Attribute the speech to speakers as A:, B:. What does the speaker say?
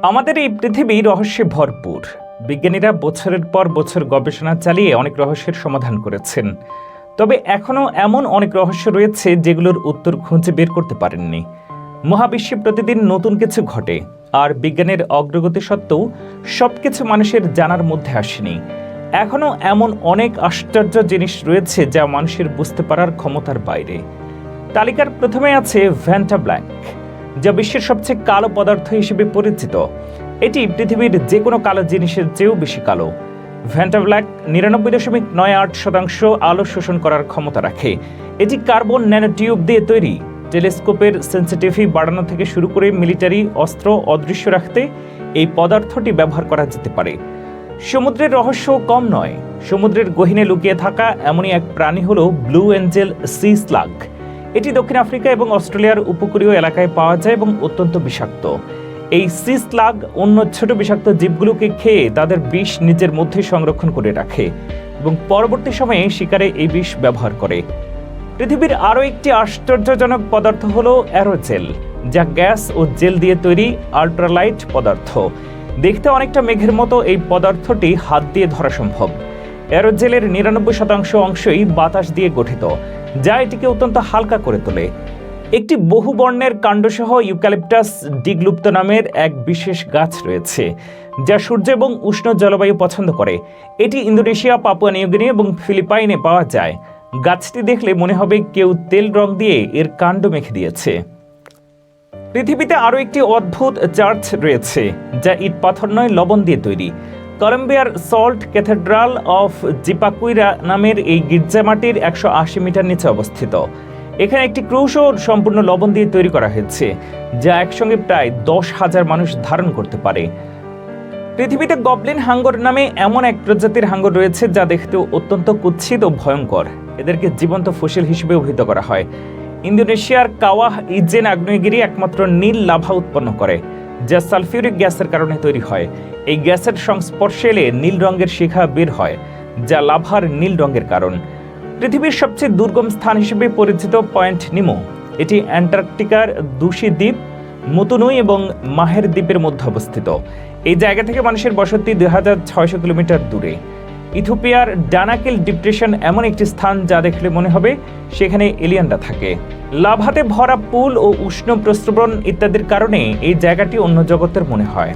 A: আমাদের এই পৃথিবী রহস্যে ভরপুর। বিজ্ঞানীরা বছরের পর বছর গবেষণা চালিয়ে অনেক রহস্যের সমাধান করেছেন। তবে এখনও এমন অনেক রহস্য রয়েছে যেগুলোর উত্তর খুঁজে বের করতে পারেননি। মহাবিশ্বে প্রতিদিন নতুন কিছু ঘটে, আর বিজ্ঞানের অগ্রগতি সত্ত্বেও সবকিছু মানুষের জানার মধ্যে আসেনি। এখনও এমন অনেক আশ্চর্য জিনিস রয়েছে যা মানুষের বুঝতে পারার ক্ষমতার বাইরে। তালিকার প্রথমে আছে ভ্যান্টা ব্ল্যাঙ্ক, যা বিশ্বের সবচেয়ে কালো পদার্থ হিসেবে পরিচিত। এটি পৃথিবীর যে কোনো কালো জিনিসের চেয়েও বেশি কালো। ভ্যান্টা ব্ল্যাক 99.98% আলো শোষণ করার ক্ষমতা রাখে। এটি কার্বন ন্যানোটিউব দিয়ে তৈরি। টেলিস্কোপের সেন্সিটিভিটি বাড়ানো থেকে শুরু করে মিলিটারি অস্ত্র অদৃশ্য রাখতে এই পদার্থটি ব্যবহার করা যেতে পারে। সমুদ্রের রহস্য কম নয়। সমুদ্রের গহীনে লুকিয়ে থাকা এমনই এক প্রাণী হলো ব্লু এঞ্জেল সি স্লাগ। এটি দক্ষিণ আফ্রিকা এবং অস্ট্রেলিয়ার উপকূলীয় এলাকায় পাওয়া যায় এবং অত্যন্ত বিষাক্ত। এই সি স্লাগ অন্য ছোট বিষাক্ত জীবগুলোকে খেয়ে তাদের বিষ নিজের মধ্যে সংরক্ষণ করে রাখে এবং পরবর্তী সময়ে শিকারে এই বিষ ব্যবহার করে। পৃথিবীর আরও একটি আশ্চর্যজনক পদার্থ হলো অ্যারোজেল, যা গ্যাস ও জেল দিয়ে তৈরি আল্ট্রালাইট পদার্থ। দেখতে অনেকটা মেঘের মতো এই পদার্থটি হাত দিয়ে ধরা সম্ভব। অ্যারোজেলের 99% অংশই বাতাস দিয়ে গঠিত, যা এটিকে অত্যন্ত হালকা করে তোলে। একটি বহু বর্ণের কাণ্ডসহ ইউক্যালিপটাস ডিগ্লুপ্ত নামের এক বিশেষ গাছ রয়েছে, যা সূর্য এবং উষ্ণ জলবায়ু পছন্দ করে। এটি ইন্দোনেশিয়া, পাপুয়া নিউগিনি এবং ফিলিপাইনে পাওয়া যায়। গাছটি দেখলে মনে হবে কেউ তেল রং দিয়ে এর কাণ্ড মেখে দিয়েছে। পৃথিবীতে আরও একটি অদ্ভুত চার্চ রয়েছে, যা ইট পাথর নয়, লবণ দিয়ে তৈরি। কলম্বিয়ার সল্ট ক্যাথেড্রাল অফ জিপাকুইরা নামের এই গির্জামাটির 180 মিটার নিচে অবস্থিত। এখানে একটি ক্রুশও সম্পূর্ণ লবণ দিয়ে তৈরি করা হয়েছে, যা একসঙ্গে প্রায় 10,000 মানুষ ধারণ করতে পারে। পৃথিবীতে গবলিন হাঙ্গর নামে এমন এক প্রজাতির হাঙ্গর রয়েছে যা দেখতে অত্যন্ত কুৎসিত ও ভয়ঙ্কর। এদেরকে জীবন্ত ফসিল হিসেবে অভিহিত করা হয়। ইন্দোনেশিয়ার কাওয়াহ ইজেন আগ্নেয়গিরি একমাত্র নীল লাভা উৎপন্ন করে, যা সালফিউরিক গ্যাসের কারণে তৈরি হয়। এই গ্যাসের সংস্পর্শে এলে নীল রঙের শিখা বের হয়, যা লাভার নীল রঙের কারণ। পৃথিবীর সবচেয়ে দুর্গম স্থান হিসেবে পরিচিত পয়েন্ট নিমো, এটি অ্যান্টার্কটিকার দুশি দ্বীপ, মুতুনুই এবং মাহের দ্বীপের মধ্যে অবস্থিত। এই জায়গা থেকে মানুষের বসতি 2600 কিলোমিটার দূরে। ইথিওপিয়ার ডানাকিল ডিপ্রেশন এমন একটি স্থান যা দেখলে মনে হবে সেখানে এলিয়ানরা থাকে। লাভাতে ভরা পুল ও উষ্ণ প্রস্রবণ ইত্যাদির কারণে এই জায়গাটি অন্য জগতের মনে হয়।